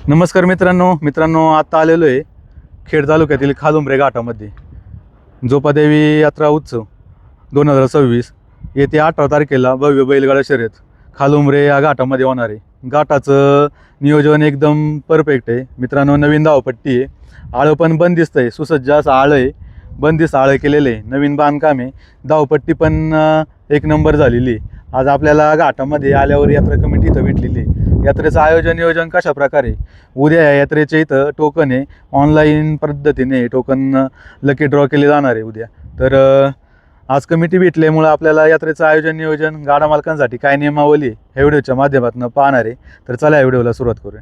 नमस्कार मित्रांनो आता आलेलो आहे खेड तालुक्यातील खालुंब्रे घाटामध्ये जोपादेवी यात्रा उत्सव 2026 येते 18 तारखेला भव्य बैलगाडा शर्यत खालुंब्रे या घाटामध्ये होणार आहे। घाटाचं नियोजन एकदम परफेक्ट आहे मित्रांनो। नवीन धावपट्टी आहे, आळं पण बंदिस्त आहे, सुसज्ज असं आळं आहे, बंदिस्त आळं केलेलं आहे, नवीन बांधकाम आहे, धावपट्टी पण एक नंबर झालेली आहे। आज आपल्याला घाटामध्ये आल्यावर यात्रा कमिटी इथं भेटलेली आहे। यात्रेचं आयोजन नियोजन कशा प्रकारे, उद्या या यात्रेचे इथं टोकन आहे, ऑनलाईन पद्धतीने टोकन लकी ड्रॉ केले जाणार आहे उद्या। तर आज कमिटी भेटल्यामुळं आपल्याला यात्रेचं आयोजन नियोजन गाडा मालकांसाठी काय नियमावली ह्या व्हिडिओच्या माध्यमातून पाहणार आहे। तर चला या व्हिडिओला सुरुवात करूया।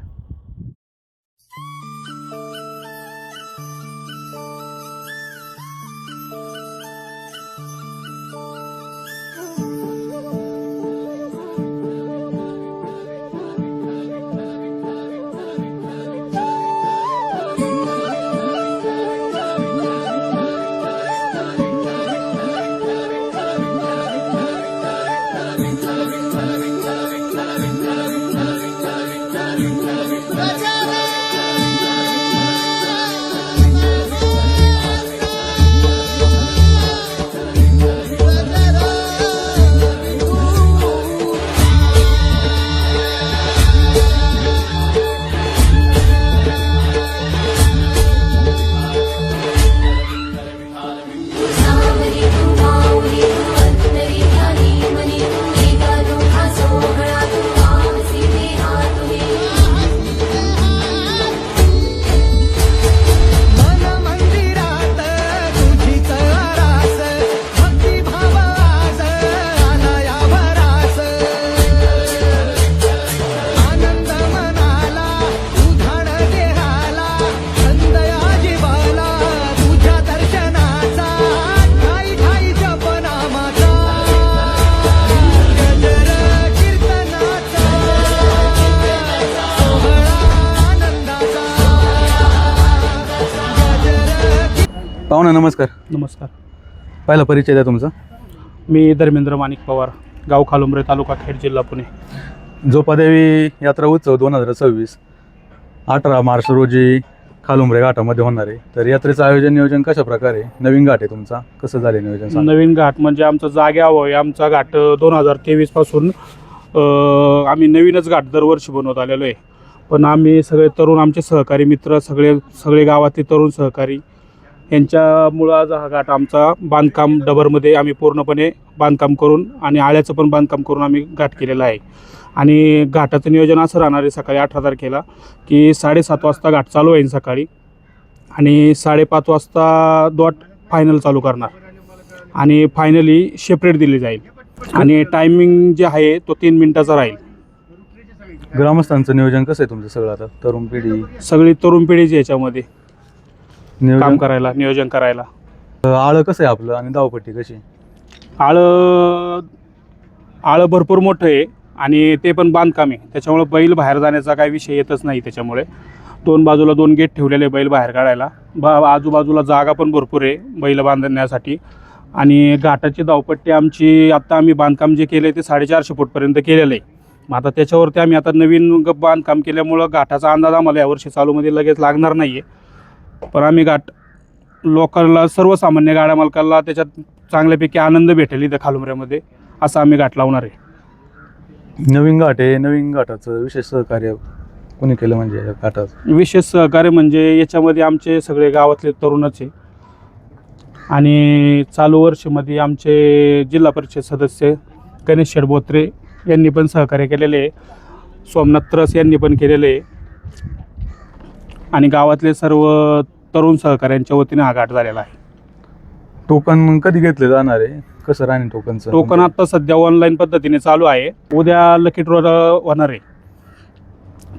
पाहुणा नमस्कार। नमस्कार। पहिला परिचय द्या तुमचा। मी धर्मेंद्र माणिक पवार, गाव खालुंब्रे, तालुका खेड, जिल्हा पुणे। जोपादेवी यात्रा उत्सव 2026 18 मार्च रोजी खालुंब्रे घाटामध्ये होणार आहे। तर यात्रेचं आयोजन नियोजन कशा प्रकारे, नवीन घाट आहे तुमचा, कसं झाले नियोजन सांगा। नवीन घाट म्हणजे आमचं जाग्यावर आहे। आमचा घाट 2023 पासून आम्ही नवीनच घाट दरवर्षी बनवत आलेलो आहे। पण आम्ही सगळे तरुण, आमचे सहकारी मित्र, सगळे गावातले तरुण सहकारी यांच्यामुळं आज हा घाट आमचा बांधकाम डबरमध्ये आम्ही पूर्णपणे बांधकाम करून आणि आळ्याचं पण बांधकाम करून आम्ही घाट केलेला आहे। आणि घाटाचं नियोजन असं राहणार आहे सकाळी 18 तारखेला की 7:30 वाजता घाट चालू होईल सकाळी, आणि 5:30 वाजता डॉट फायनल चालू करणार, आणि फायनली सेपरेट दिली जाईल, आणि टायमिंग जे आहे तो 3 मिनिटाचा राहील। ग्रामस्थांचं नियोजन कसं आहे तुमचं सगळं? आता तरुण पिढी, सगळी तरुण पिढीची याच्यामध्ये काम नियोजन करायला, नियोजन करायला। आळं कसं आहे आपलं आणि धावपट्टी कशी? आळं भरपूर मोठं आहे आणि ते पण बांधकाम आहे, त्याच्यामुळे बैल बाहेर जाण्याचा काही विषय येतच नाही। त्याच्यामुळे 2 बाजूला 2 गेट ठेवलेले बैल बाहेर काढायला, आजूबाजूला जागा पण भरपूर आहे बैल बांधण्यासाठी। आणि घाटाची धावपट्टी आमची आता आम्ही बांधकाम जे केलं आहे ते 450 फूटपर्यंत केलेलं आहे। मग आता त्याच्यावरती आम्ही आता नवीन बांधकाम केल्यामुळं घाटाचा अंदाज आम्हाला यावर्षी चालूमध्ये लगेच लागणार नाही आहे। पण आम्ही घाट लोकांना, सर्वसामान्य गाड्या मालकांना त्याच्यात चांगल्यापैकी आनंद भेटेल इथं खालुंब्र्यामध्ये, असं आम्ही घाट लावणार आहे। नवीन घाट आहे, नवीन घाटाचं विशेष सहकार्य कोणी केलं म्हणजे या घाटाचं? विशेष सहकार्य म्हणजे याच्यामध्ये आमचे सगळे गावातले तरुणच आहे, आणि चालू वर्षामध्ये आमचे जिल्हा परिषद सदस्य गणेश शेठ बोत्रे यांनी पण सहकार्य केलेले आहे, सोमनाथ त्रस यांनी पण केलेले आहे, आणि गावातले सर्व तरुण सहकाऱ्यांच्या वतीने हा घाट झालेला आहे। टोकन कधी घेतले जाणार आहे, कसं राहणार टोकनचं? टोकन आता सध्या ऑनलाईन पद्धतीने चालू आहे, उद्या लकी ड्रॉ होणार आहे।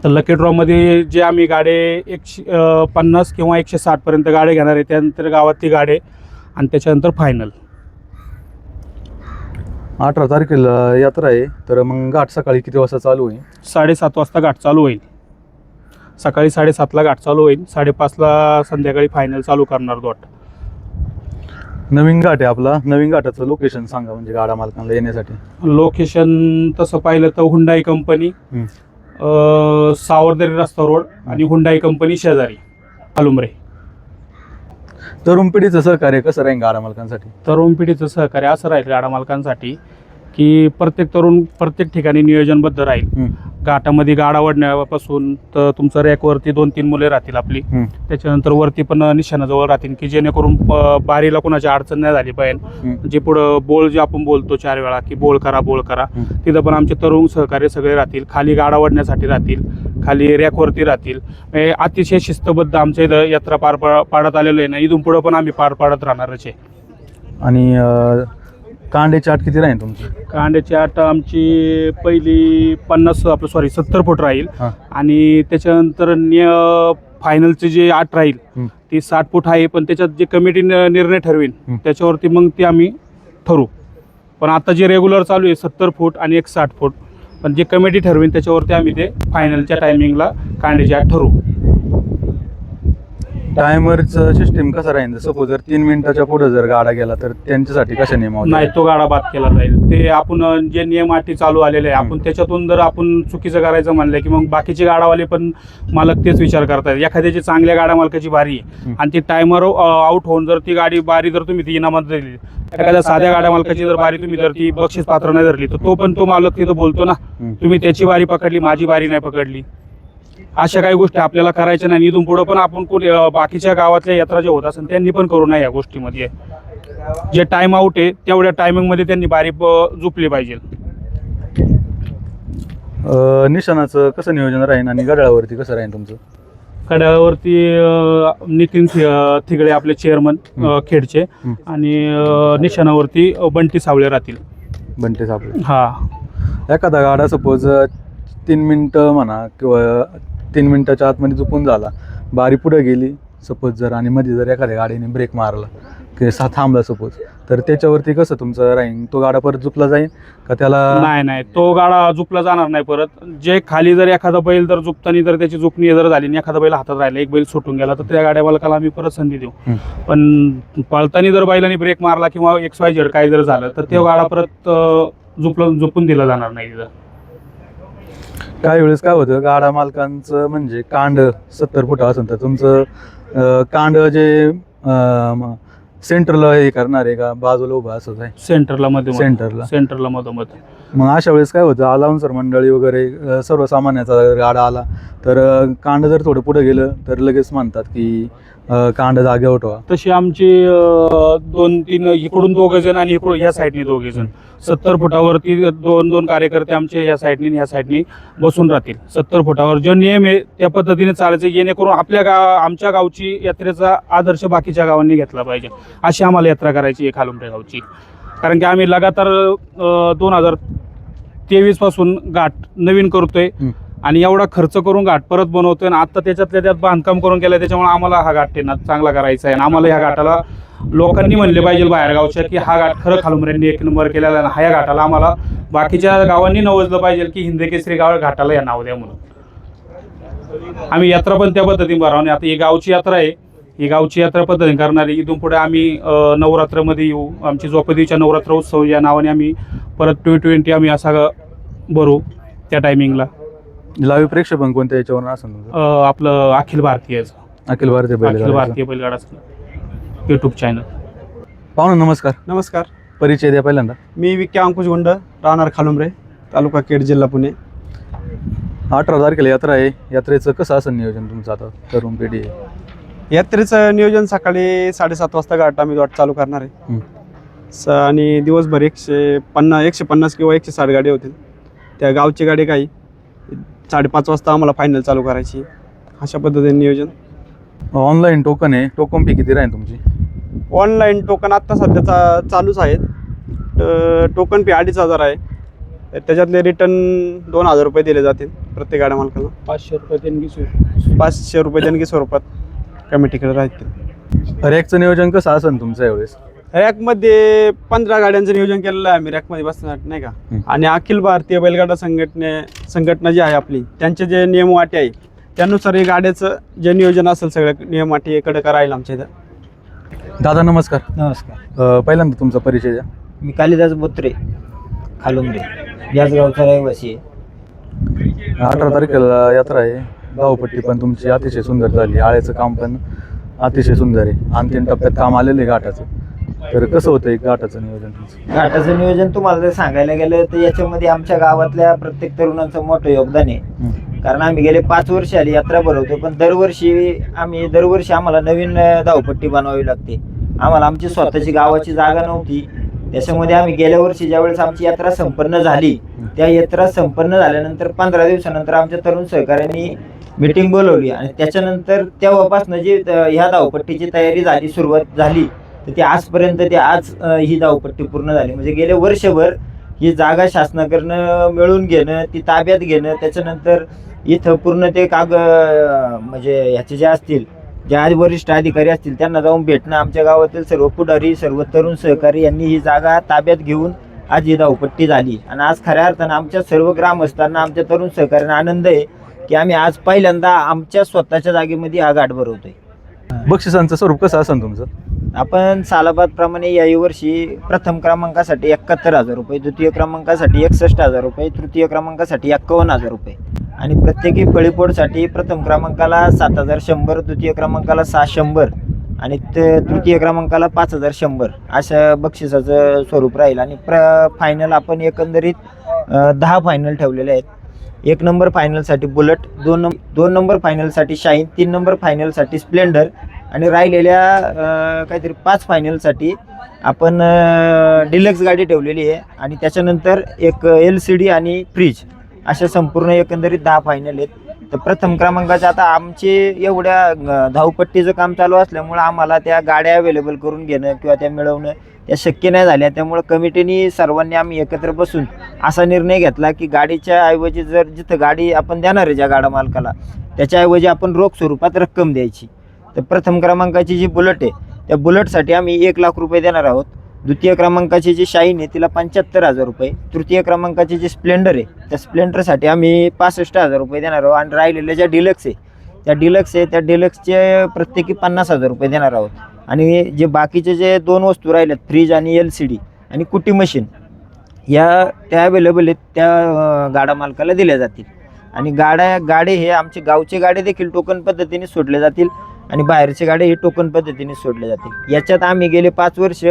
तर लकी ड्रॉमध्ये जे आम्ही गाडे 150 किंवा 160 पर्यंत गाडे घेणार आहे, त्यानंतर गावातली गाडे, आणि त्याच्यानंतर फायनल। 18 तारखेला यात्रा आहे, तर मग घाट सकाळी किती वाजता चालू होईल? 7:30 वाजता घाट चालू होईल। सकाळी 7:30ला घाट चालू होईल, 5:30ला संध्याकाळी फायनल चालू करणार डॉट। नवीन घाट आहे आपला, नवीन घाटाचं लोकेशन सांगा म्हणजे गाडा मालकांना येण्यासाठी। लोकेशन तसं पाहिलं तर हुंडाई कंपनी, सावरदरी रस्ता रोड आणि हुंडाई कंपनी शेजारी खालुंबरे. तरुण पिढीचं सहकार्य कसं राहील गाडा मालकांसाठी? तरुण पिढीचं सहकार्य असं राहील गाडा मालकांसाठी की प्रत्येक तरुण प्रत्येक ठिकाणी नियोजनबद्ध राहील. घाटामध्ये गाडा वडण्यापासून तर तुमचं रॅकवरती 2-3 मुले राहतील आपली, त्याच्यानंतर वरती पण निशाणाजवळ राहतील की जेणेकरून बारीला कोणाची अडचण नाही झाली पाहिजे. जे पुढं बोल जे आपण बोलतो 4 वेळा की बोल करा, तिथं पण आमचे तरुण सहकार्य सगळे राहतील. खाली गाडा वडण्यासाठी राहतील, खाली रॅकवरती राहतील. अतिशय शिस्तबद्ध आमच्या इथं यात्रा पाडत आलेलो आहे ना, इथून पुढं पण आम्ही पार पाडत राहणारच आहे. आणि कांड्याची आट किती राहील तुमची? कांड्याची आट आमची पहिली 70 फूट राहील आणि त्याच्यानंतर फायनलची जी आट राहील ती 60 फूट आहे. पण त्याच्यात जे कमिटी निर्णय ठरवेल त्याच्यावरती मग ती आम्ही ठरवू. पण आता जे रेग्युलर चालू आहे 70 फूट आणि एक 60 फूट, पण जे कमिटी ठरवेल त्याच्यावरती आम्ही ते फायनलच्या टायमिंगला कांड्याची आट ठरवू. टायमरचं सिस्टीम कसं राहील? सपोज जर 3 मिनिटाच्या पुढे जर गाडा गेला तर त्यांच्यासाठी कशा नियम? नाही, तो गाडा बाद केला जाईल. ते आपण जे नियम अटी चालू आलेले आहे आपण त्याच्यातून जर आपण चुकीचं करायचं म्हणलं की मग बाकीचे गाडावाले पण मालक तेच विचार करतात. एखाद्याची चांगल्या गाड्या मालकाची बारी आहे आणि ती टायमर आउट होऊन जर ती गाडी बारी जर तुम्ही ती इनामात दिली, एखाद्या साध्या गाड्या मालकाची जर बारी तुम्ही जर ती बक्षीस पात्र नाही धरली तर तो पण तो मालक तिथं बोलतो ना, तुम्ही त्याची बारी पकडली, माझी बारी नाही पकडली. अशा काही गोष्टी आपल्याला करायच्या नाही. इथून पुढं पण आपण बाकीच्या गावातल्या यात्रा ज्या होत असेल त्यांनी पण करू नये या गोष्टीमध्ये. जे टाइम आउट आहे तेवढ्या टायमिंगमध्ये त्यांनी बारी झोपली पाहिजे. निशाणाचं कसं नियोजन राहील आणि गडाळावरती कसं राहील तुमचं? कड्यावरती नितीन थिगळे आपले चेअरमन खेडचे आणि निशाणावरती बंटी सावळे राहतील. बंटी सावळे. हा, एखादा गाडा सपोज 3 मिनिटं म्हणा किंवा 3 मिनिटाच्या आतमध्ये झोपून झाला, बारी पुढे गेली सपोज जर, आणि मध्ये जर एखाद्या गाडीने ब्रेक मारला की थांबला सपोज, तर त्याच्यावरती कसं तुमचं राहील? तो गाडा परत झुपला जाईल का त्याला? नाही, तो गाडा झुपला जाणार नाही परत. जे खाली जर एखादा बैल जर झुपताना जर त्याची झुपणी जर झाली आणि एखादा बैल हातात राहिला, एक बैल सुटून गेला, तर त्या गाड्या मालकाला आम्ही परत संधी देऊ. पण पळताना जर बैलाने ब्रेक मारला किंवा XYZ काय जर झालं तर तो गाडा परत झोपून दिला जाणार नाही तिथं. काही वेळेस काय होतं, गाडा मालकांचं म्हणजे कांड 70 फूट असेल तर तुमचं कांड जे सेंटरला हे करणार आहे का बाजूला उभा असंच आहे? सेंटरला सेंटरला मधोमध. मग अशा वेळेस काय होतं, अलाउन्सर मंडळी वगैरे सर्वसामान्याचा गाडा आला तर कांड जर थोडं पुढे गेलं तर लगेच म्हणतात की कांड जागेवर ठेवा. तशी आमची 2-3 इकडून 2 जण आणि इकडून ह्या साईडने 2 जण 70 फुटावरती 2-2 कार्यकर्ते आमचे ह्या साईडनी ह्या साईडनी बसून राहतील. 70 फुटावर जो नियम आहे त्या पद्धतीने चालायचं, जेणेकरून आमच्या गावची यात्रेचा आदर्श बाकीच्या गावांनी घेतला पाहिजे. अशी आम्हाला यात्रा करायची आहे खालुंबरे गावची. कारण की आम्ही लगातार 2023 पासून घाट नवीन करतोय आणि एवढा खर्च करून घाट परत बनवतोय आणि आता त्याच्यातल्या त्यात बांधकाम करून केलं. त्याच्यामुळे आम्हाला हा घाट चांगला करायचा आहे आणि आम्हाला ह्या घाटाला लोकांनी म्हणले पाहिजे बाहेर गावच्या की हा घाट खरं खालुंबरेंनी 1 नंबर केलेला आहे. ह्या घाटाला आम्हाला बाकीच्या गावांनी नवजलं पाहिजे की हिंदकेसरी गाव घाटाला या नाव द्या म्हणून. आम्ही यात्रा पण त्या पद्धतीने भरवणे. आता ही गावची यात्रा आहे, ही गावची यात्रा पद्धतीने करणारी. इथून पुढे आम्ही नवरात्रमध्ये येऊ. आमची द्रौपदीच्या नवरात्र उत्सव या नावाने आम्ही परत 2020 आम्ही असा भरू त्या टायमिंगला. लाईव्ह प्रेक्षेपण कोणत्या याच्यावर असेल? आपलं अखिल भारतीय बैलगाडा यूट्यूब चॅनल. पाहुणे नमस्कार. नमस्कार. परिचय द्या पहिल्यांदा. मी विक्की अंकुश गुंड, राहणार खालुंबरे, तालुका खेड, जिल्हा पुणे. 18 तारखेला यात्रा आहे. यात्रेचं कसं असेल नियोजन तुमचं? आता तरुण पिढी आहे, यात्रेचं नियोजन सकाळी 7:30 वाजता घाट आम्ही वाट चालू करणार आहे. आणि दिवसभर 150 किंवा 160 गाडी होतील. त्या गावची गाडी काही 5:30 वाजता आम्हाला फायनल चालू करायची. अशा पद्धतीने नियोजन. ऑनलाईन टोकन आहे, टोकन फी किती राहील तुमची? ऑनलाईन टोकन आत्ता सध्याचा चालूच आहेत. टोकन फी 2,500 आहे. त्याच्यातले रिटर्न 2,000 रुपये दिले जातील प्रत्येक गाड्या मालकाला. 500 रुपये देणगी स्वरूपात कमिटीकडे राहतील. रॅकचं नियोजन कसं असेल तुमचं यावेळेस? रॅकमध्ये 15 गाड्यांचं नियोजन केलेलं आहे आम्ही रॅकमध्ये बसणार नाही का. आणि अखिल भारतीय बैलगाडा संघटना जी आहे आपली, त्यांचे जे नियम अटी आहे त्यानुसार हे गाड्याचं जे नियोजन असेल सगळं नियम अटी कडक राहील आमच्या इथं. दादा नमस्कार. नमस्कार. पहिल्यांदा तुमचा परिचय द्या. मी कालिदास बोत्रे, खालुंबरे, याच गावचा रहिवासी आहे. 18 तारखेला यात्रा आहे. धावपट्टी पण तुमची अतिशय सुंदर झाली. आळ्याचं काम पण अतिशय सुंदर आहे. अंतिम टप्प्यात काम आलेलं आहे घाटाचं. तर कसं होतं एक घाटाचं नियोजन तुमचं? घाटाचं नियोजन तुम्हाला जर सांगायला गेलं तर याच्यामध्ये आमच्या गावातल्या प्रत्येक तरुणांचं मोठं योगदान आहे. कारण आम्ही गेले 5 वर्ष आली यात्रा भरवतो, पण दरवर्षी आम्हाला नवीन धावपट्टी बनवावी लागते. आम्हाला आमची स्वतःची गावाची जागा नव्हती. त्याच्यामध्ये आम्ही गेल्या वर्षी ज्यावेळेस आमची यात्रा संपन्न झाली, त्या यात्रा संपन्न झाल्यानंतर 15 दिवसानंतर आमच्या तरुण सहकाऱ्यांनी मीटिंग बोलवली आणि त्याच्यानंतर तेव्हापासून जी ह्या धावपट्टीची तयारी झाली, सुरुवात झाली, तर ती आजपर्यंत आज ही धावपट्टी पूर्ण झाली. म्हणजे गेले वर्षभर ही जागा शासनाकडनं मिळवून घेणं, ती ताब्यात घेणं, त्याच्यानंतर इथं पूर्ण ते म्हणजे ह्याचे जे असतील, जे आज वरिष्ठ अधिकारी असतील त्यांना जाऊन भेटणं, आमच्या गावातील सर्व पुढारी, सर्व तरुण सहकारी यांनी ही जागा ताब्यात घेऊन आज ही धावपट्टी झाली. आणि आज खऱ्या अर्थानं आमच्या सर्व ग्रामस्थांना, आमच्या तरुण सहकाऱ्यांना आनंद आहे की आम्ही आज पहिल्यांदा आमच्या स्वतःच्या जागेमध्ये हा घाट भरवतोय. बक्षिसांचं स्वरूप कसं असेल तुमचं? आपण सालाबादप्रमाणे याही वर्षी प्रथम क्रमांकासाठी 71,000 रुपये, द्वितीय क्रमांकासाठी 61,000 रुपये, तृतीय क्रमांकासाठी 51,000 रुपये आणि प्रत्येकी फळीपोडसाठी प्रथम क्रमांकाला 7,100, द्वितीय क्रमांकाला 600 आणि तृतीय क्रमांकाला 5,100 असं बक्षिसाचं स्वरूप राहील. आणि फायनल आपण एकंदरीत 10 फायनल ठेवलेले आहेत. 1 नंबर फायनलसाठी बुलेट, 2 नंबर फायनलसाठी शाईन, 3 नंबर फायनलसाठी स्प्लेंडर आणि राहिलेल्या काहीतरी 5 फायनलसाठी आपण डिलक्स गाडी ठेवलेली आहे. आणि त्याच्यानंतर एक LCD आणि फ्रीज अशा संपूर्ण एकंदरीत 10 फायनल आहेत. तर प्रथम क्रमांकाचे आता आमचे एवढ्या धावपट्टीचं काम चालू असल्यामुळं आम्हाला त्या गाड्या अवेलेबल करून घेणं किंवा त्या मिळवणं त्या शक्य नाही झाल्या. त्यामुळं कमिटीने सर्वांनी आम्ही एकत्र बसून असा निर्णय घेतला की गाडीच्या ऐवजी जर जिथं गाडी आपण देणार आहे ज्या गाडा मालकाला, त्याच्याऐवजी आपण रोख स्वरूपात रक्कम द्यायची. तर प्रथम क्रमांकाची जी बुलेट आहे त्या बुलेटसाठी आम्ही 1,00,000 रुपये देणार आहोत. द्वितीय क्रमांकाची जी शाईन आहे तिला 75,000 रुपये. तृतीय क्रमांकाची जी स्प्लेंडर आहे त्या स्प्लेंडरसाठी आम्ही 65,000 रुपये देणार आहोत. आणि राहिलेल्या ज्या डिलक्स आहे त्या डिलक्सचे प्रत्येकी 50,000 रुपये देणार आहोत. आणि जे बाकीचे जे 2 वस्तू राहिल्यात, फ्रीज आणि LCD आणि कुटी मशीन, त्या अवेलेबल आहेत, त्या गाडा मालकाला दिल्या जातील. आणि गाडे हे आमचे गावचे गाडे देखील टोकन पद्धतीने सोडले जातील आणि बाहेरचे गाडे हे टोकन पद्धतीने सोडले जातील. याच्यात आम्ही गेले 5 वर्ष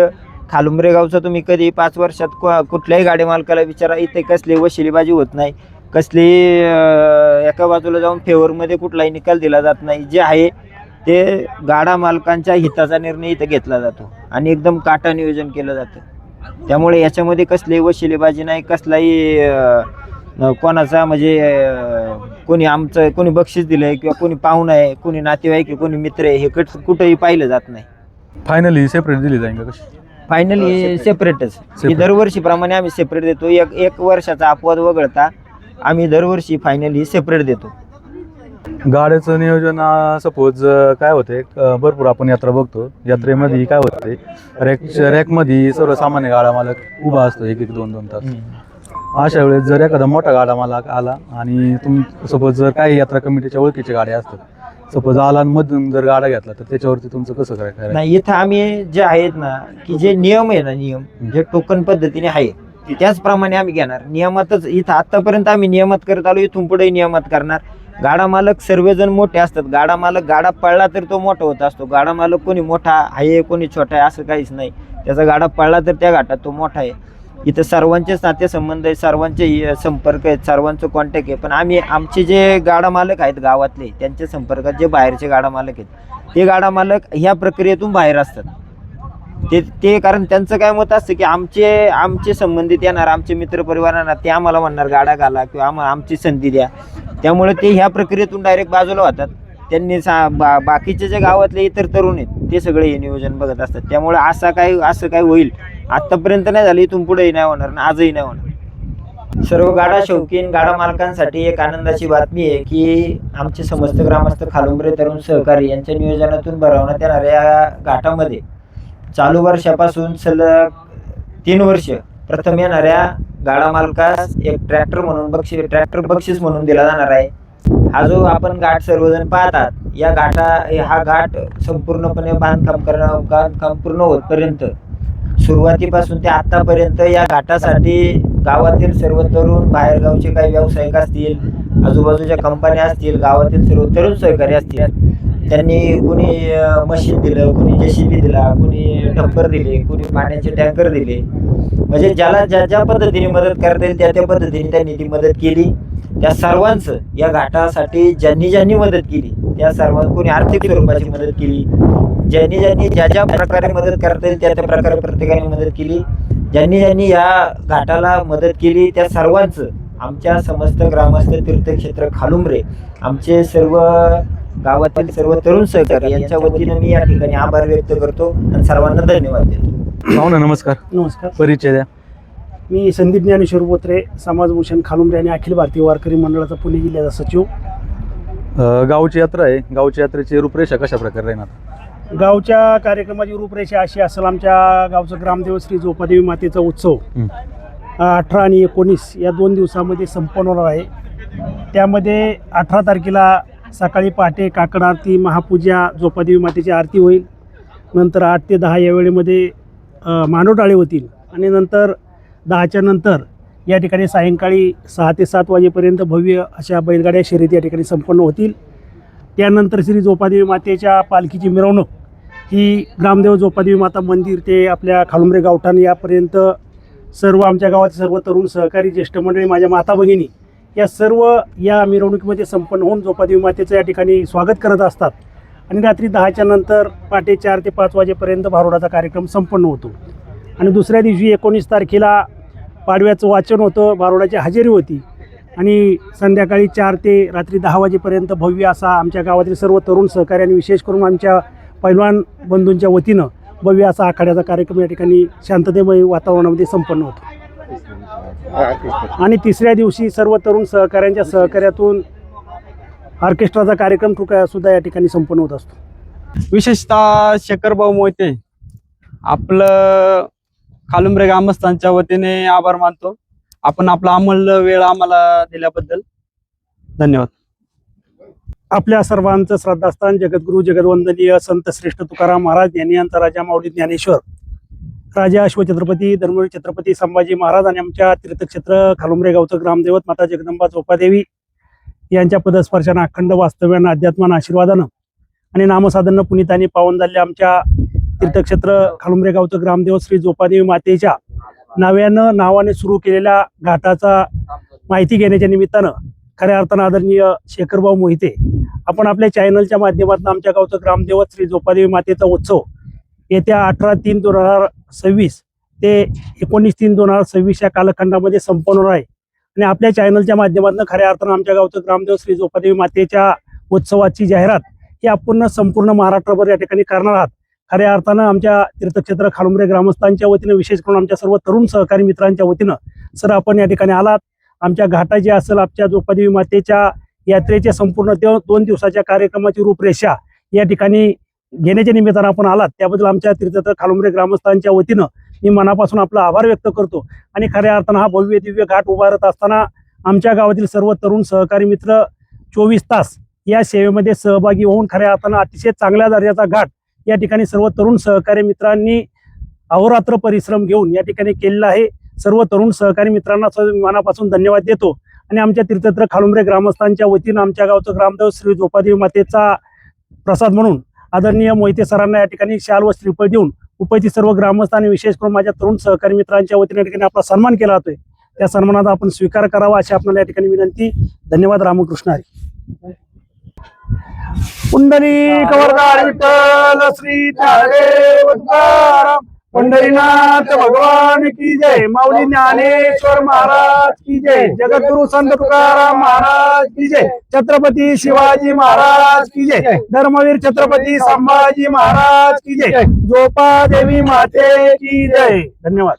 खालुंबरे गावचा तुम्ही कधी 5 वर्षात कुठल्याही गाडी मालकाला विचारा, इथे कसली वशिलीबाजी होत नाही, कसली एका बाजूला जाऊन फेवरमध्ये कुठलाही निकाल दिला जात नाही. जे आहे ते गाडा मालकांच्या हिताचा निर्णय इथं घेतला जातो आणि एकदम काटा नियोजन केलं जातं. त्यामुळे याच्यामध्ये कसलीही वशिलेबाजी नाही, कसलाही कोणाचा म्हणजे कोणी बक्षीस दिलं आहे किंवा कोणी पाहुणा आहे, कोणी नातेवाईक आहे, कोणी मित्र आहे, हे कुठंही पाहिलं जात नाही. फायनली सेपरेट दिली जाईल का कशी? फायनली सेपरेटच. ही दरवर्षीप्रमाणे आम्ही सेपरेट देतो. एक वर्षाचा अपवाद वगळता आम्ही दरवर्षी फायनली सेपरेट देतो. गाड्याचं नियोजन सपोज काय होते, भरपूर आपण यात्रा बघतो, यात्रेमध्ये काय होते, रॅकमध्ये सर्वसामान्य गाडा मालक उभा असतो 1-1, 2-2 तास. अशा वेळेस जर एखादा मोठा गाडा मालक आला आणि सपोज जर काही यात्रा कमिटीच्या ओळखीच्या गाड्या असतात, सपोज आला आणि मधून जर गाडा घेतला तर त्याच्यावरती तुमचं कसं काय? नाही, इथं आम्ही जे आहेत ना की जे नियम आहे ना, नियम जे टोकन पद्धतीने आहे त्याचप्रमाणे आम्ही घेणार. नियमातच इथं आतापर्यंत आम्ही नियमात करत आलो, इथून पुढे नियमात करणार. गाडा मालक सर्वजण मोठे असतात. गाडा पळला तर तो मोठा होत असतो. गाडा मालक कोणी मोठा आहे कोणी छोटा आहे असं काहीच नाही. त्याचा गाडा पळला तर त्या घाटात तो मोठा आहे. इथं सर्वांचेच नातेसंबंध आहे, सर्वांचे संपर्क आहेत, सर्वांचं कॉन्टॅक्ट आहे. पण आमचे जे गाडा मालक आहेत गावातले, त्यांच्या संपर्कात जे बाहेरचे गाडा मालक आहेत ते गाडा मालक ह्या प्रक्रियेतून बाहेर असतात. ते कारण त्यांचं काय मत असतं की आमचे संबंधित येणार, आमचे मित्रपरिवार येणार, ते आम्हाला म्हणणार गाडा घाला किंवा आमची संधी द्या. त्यामुळे ते ह्या प्रक्रियेतून डायरेक्ट बाजूला होतात. त्यांनी बाकीचे जे गावातले इतर तरुण आहेत ते सगळे हे नियोजन बघत असतात. त्यामुळे असं काय होईल आत्तापर्यंत नाही झालं, इथून पुढेही नाही होणार आणि आजही नाही होणार. सर्व गाडा शौकीन गाडा मालकांसाठी एक आनंदाची बातमी आहे की आमचे समस्त ग्रामस्थ खालुंबरे तरुण सहकारी यांच्या नियोजनातून भरवण्यात येणाऱ्या घाटामध्ये चालू वर्षापासून सलग 3 वर्ष प्रथम येणाऱ्या गाडा मालकास एक ट्रॅक्टर बक्षीस म्हणून दिला जाणार आहे. हा जो आपण घाट सर्वजण पाहतात, हा घाट संपूर्णपणे बांधकाम पूर्ण होतपर्यंत सुरुवातीपासून ते आतापर्यंत या घाटासाठी गावातील सर्व तरुण, बाहेरगावचे काही व्यावसायिक असतील, आजूबाजूच्या कंपन्या असतील, गावातील सर्व तरुण सहकारी असतील, त्यांनी कुणी मशीन दिलं, कुणी JCB दिला, कुणी टप्पर दिले, कुणी पाण्याचे टँकर दिले. म्हणजे ज्याला ज्या ज्या पद्धतीने मदत करता येईल त्या त्या पद्धतीने त्यांनी ती मदत केली. त्या सर्वांचं या घाटासाठी ज्यांनी ज्यांनी मदत केली त्या सर्वांना, कोणी आर्थिक स्वरूपाची मदत केली, ज्यांनी ज्यांनी ज्या ज्या प्रकारे मदत करता येईल त्या त्या प्रकारे प्रत्येकाने मदत केली, ज्यांनी ज्यांनी या घाटाला मदत केली त्या सर्वांचं आमच्या समस्त ग्रामस्थ तीर्थक्षेत्र खालुंबरे, आमचे सर्व गावातील सर्व तरुण सहकारी यांच्या वतीनं मी या ठिकाणी आभार व्यक्त करतो आणि सर्वांना धन्यवाद देतो. पाहुणे नमस्कार. नमस्कार. परिचय द्या. मी संदीप ज्ञानेश्वर बोत्रे, समाजभूषण खालुंबरे आणि अखिल भारतीय वारकरी मंडळाचा पुणे जिल्ह्याचा सचिव. गावची यात्रा आहे, गावच्या यात्रेची रूपरेषा कशा प्रकारे राहणार? गावच्या कार्यक्रमाची रूपरेषा अशी असेल, आमच्या गावचं ग्रामदेव श्री जोपादेवी मातेचा उत्सव 18 आणि 19 या 2 दिवसामध्ये संपन्न होणार आहे. त्यामध्ये 18 तारखेला सकाळी पहाटे काकड आरती, महापूजा, जोपादेवी मातेची आरती होईल. नंतर 8 ते 10 या वेळेमध्ये मानवटाळे होतील आणि नंतर 10च्या नंतर या ठिकाणी सायंकाळी 6 ते 7 वाजेपर्यंत भव्य अशा बैलगाड्या शर्यती या ठिकाणी संपन्न होतील. त्यानंतर श्री जोपादेवी मातेच्या पालखीची मिरवणूक ही ग्रामदेव जोपादेवी माता मंदिर ते आपल्या खालुंबरे गावठाण यापर्यंत सर्व आमच्या गावातील सर्व तरुण सहकारी, ज्येष्ठ मंडळी, माझ्या माता भगिनी या सर्व या मिरवणुकीमध्ये संपन्न होऊन जोपादेवी मातेचं या ठिकाणी स्वागत करत असतात. आणि रात्री 10च्या नंतर पहाटे 4 ते 5 वाजेपर्यंत भारुडाचा कार्यक्रम संपन्न होतो. आणि दुसऱ्या दिवशी 19 तारखेला पाडव्याचं वाचन होतं, भारुडाची हजेरी होती आणि संध्याकाळी 4 ते रात्री 10 वाजेपर्यंत भव्य असा आमच्या गावातील सर्व तरुण सहकारी आणि विशेष करून आमच्या पैलवान बंधूंच्या वतीनं भव्य असा आखाड्याचा कार्यक्रम या ठिकाणी शांततेमय वातावरणामध्ये संपन्न होतो. आणि तिसऱ्या दिवशी सर्व तरुण सहकाऱ्यांच्या सहकार्यातून ऑर्केस्ट्राचा कार्यक्रम सुद्धा या ठिकाणी संपन्न होत असतो. विशेषतः शेखरभाऊ मोहिते आपलं खालुंबरे ग्रामस्थांच्या वतीने आभार मानतो. आपण आपला अमूल्य वेळ आम्हाला दिल्याबद्दल धन्यवाद. आपल्या सर्वांचं श्रद्धास्थान जगद्गुरु जगद्वंदनीय संत श्रेष्ठ तुकाराम महाराज यांनी यांचा राजा माऊली ज्ञानेश्वर, राजा अश्वछत्रपती धर्मवीर छत्रपती संभाजी महाराज आणि आमच्या तीर्थक्षेत्र खालुंबरे गावचं ग्रामदैवत माता जगदंबा जोपादेवी यांच्या पदस्पर्शानं, अखंड वास्तव्यानं, अध्यात्मानं, आशीर्वादानं आणि नामसाधनं पुनीतांनी पावन झालेल्या आमच्या तीर्थक्षेत्र खालुंबरे गावचं ग्रामदेव श्री जोपादेवी मातेच्या नावाने सुरू केलेल्या घाटाचा माहिती घेण्याच्या निमित्तानं खऱ्या अर्थानं आदरणीय शेखरभाऊ मोहिते आपण आपल्या चॅनलच्या माध्यमातून आमच्या गावचं ग्रामदेवत श्री जोपादेवी मातेचा उत्सव येत्या 18/3/2026 ते 19/3/2026 या कालखंडामध्ये संपन्न होणार आहे. आणि आपल्या चॅनलच्या माध्यमातून खऱ्या अर्थानं आमच्या गावचं ग्रामदेव श्री जोपादेवी मातेच्या उत्सवाची जाहिरात ही आपण संपूर्ण महाराष्ट्रभर या ठिकाणी करणार आहात. खऱ्या अर्थानं आमच्या तीर्थक्षेत्र खालुंबरे ग्रामस्थांच्या वतीनं, विशेष करून आमच्या सर्व तरुण सहकारी मित्रांच्या वतीनं सर आपण या ठिकाणी आलात. आमच्या घाटाची असेल, आमच्या जोपादेवी मातेच्या यात्रेच्या संपूर्ण 2 दिवसाच्या कार्यक्रमाची रूपरेषा या ठिकाणी घेण्याच्या निमित्तानं आपण आलात, त्याबद्दल आमच्या तीर्थक्षेत्र खालुंबरे ग्रामस्थांच्या वतीनं मी मनापासून आपला आभार व्यक्त करतो. आणि खऱ्या अर्थानं हा भव्य दिव्य घाट उभारत असताना आमच्या गावातील सर्व तरुण सहकारी मित्र 24 तास या सेवेमध्ये सहभागी होऊन खऱ्या अर्थानं अतिशय चांगल्या दर्जाचा घाट या ठिकाणी सर्व तरुण सहकारी मित्रांनी अहोरात्र परिश्रम घेऊन या ठिकाणी केलेला आहे. सर्व तरुण सहकारी मित्रांना मनापासून धन्यवाद देतो. आणि आमच्या तीर्थक्षेत्र खालुंबरे ग्रामस्थांच्या वतीनं आमच्या गावचं ग्रामदेव श्री जोपादेवी मातेचा प्रसाद म्हणून आदरणीय मोहिते सरांना या ठिकाणी शाल व श्रीफळ देऊन उपस्थित सर्व ग्रामस्थांनी, विशेष करून माझ्या तरुण सहकारी मित्रांच्या वतीने या ठिकाणी आपला सन्मान केला जातोय. त्या सन्मानाचा आपण स्वीकार करावा अशी आपल्याला या ठिकाणी विनंती. धन्यवाद. रामकृष्ण हरी. पुंडलिक वरदार विठ्ठल श्री ज्ञानदेव तुकाराम, पंढरीनाथ भगवान की जय, माऊली ज्ञानेश्वर महाराज की जय, जगद्गुरु संत तुकाराम महाराज की जय, छत्रपती शिवाजी महाराज की जय, धर्मवीर छत्रपती संभाजी महाराज की जय, जोपादेवी माते की जय. धन्यवाद.